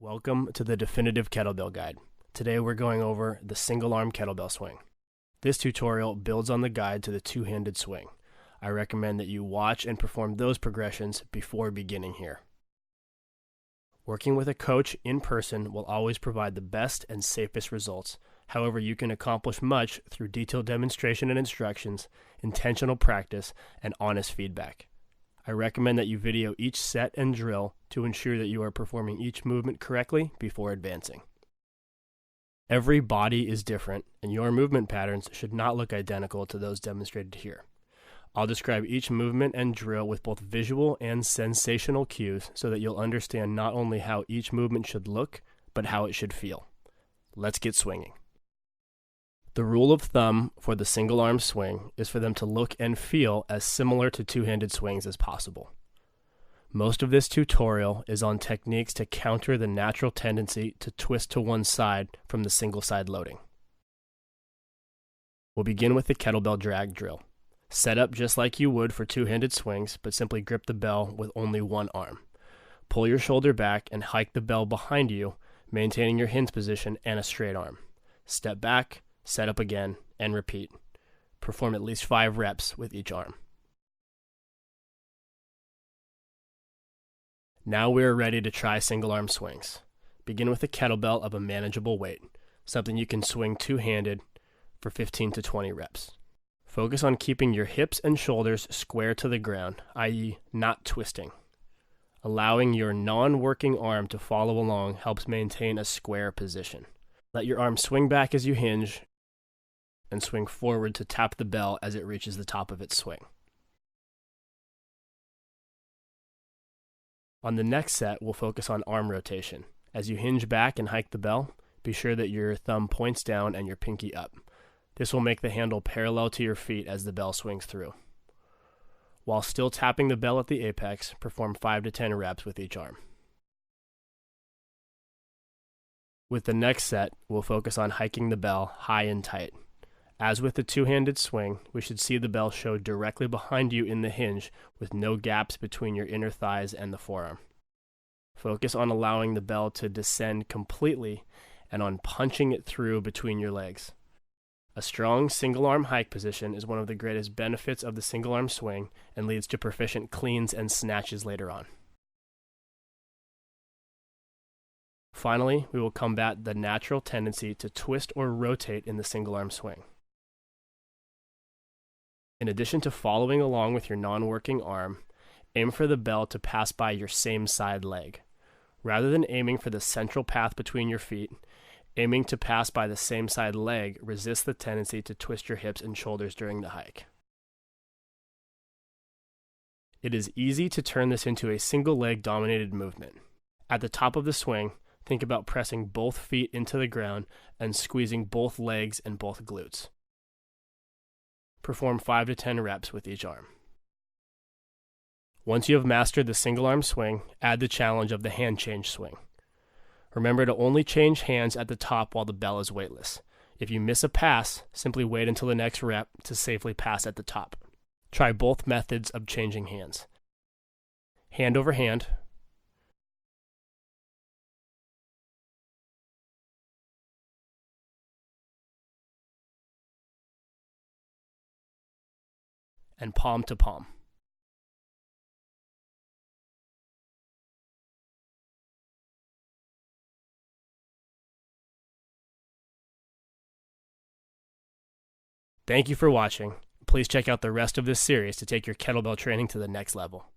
Welcome to the Definitive Kettlebell Guide. Today we're going over the single arm kettlebell swing. This tutorial builds on the guide to the two-handed swing. I recommend that you watch and perform those progressions before beginning here. Working with a coach in person will always provide the best and safest results. However, you can accomplish much through detailed demonstration and instructions, intentional practice, and honest feedback. I recommend that you video each set and drill to ensure that you are performing each movement correctly before advancing. Every body is different, and your movement patterns should not look identical to those demonstrated here. I'll describe each movement and drill with both visual and sensational cues so that you'll understand not only how each movement should look, but how it should feel. Let's get swinging. The rule of thumb for the single arm swing is for them to look and feel as similar to two-handed swings as possible. Most of this tutorial is on techniques to counter the natural tendency to twist to one side from the single side loading. We'll begin with the kettlebell drag drill. Set up just like you would for two-handed swings, but simply grip the bell with only one arm. Pull your shoulder back and hike the bell behind you, maintaining your hinge position and a straight arm. Step back, set up again, and repeat. Perform at least 5 reps with each arm. Now we are ready to try single arm swings. Begin with a kettlebell of a manageable weight, something you can swing two-handed for 15 to 20 reps. Focus on keeping your hips and shoulders square to the ground, i.e., not twisting. Allowing your non-working arm to follow along helps maintain a square position. Let your arm swing back as you hinge and swing forward to tap the bell as it reaches the top of its swing. On the next set, we'll focus on arm rotation. As you hinge back and hike the bell, be sure that your thumb points down and your pinky up. This will make the handle parallel to your feet as the bell swings through. While still tapping the bell at the apex, perform 5 to 10 reps with each arm. With the next set, we'll focus on hiking the bell high and tight. As with the two-handed swing, we should see the bell show directly behind you in the hinge with no gaps between your inner thighs and the forearm. Focus on allowing the bell to descend completely and on punching it through between your legs. A strong single-arm hike position is one of the greatest benefits of the single-arm swing and leads to proficient cleans and snatches later on. Finally, we will combat the natural tendency to twist or rotate in the single-arm swing. In addition to following along with your non-working arm, aim for the bell to pass by your same side leg. Rather than aiming for the central path between your feet, aiming to pass by the same side leg resists the tendency to twist your hips and shoulders during the hike. It is easy to turn this into a single leg dominated movement. At the top of the swing, think about pressing both feet into the ground and squeezing both legs and both glutes. Perform 5 to 10 reps with each arm. Once you have mastered the single arm swing, add the challenge of the hand change swing. Remember to only change hands at the top while the bell is weightless. If you miss a pass, simply wait until the next rep to safely pass at the top. Try both methods of changing hands. Hand over hand, and palm to palm. Thank you for watching. Please check out the rest of this series to take your kettlebell training to the next level.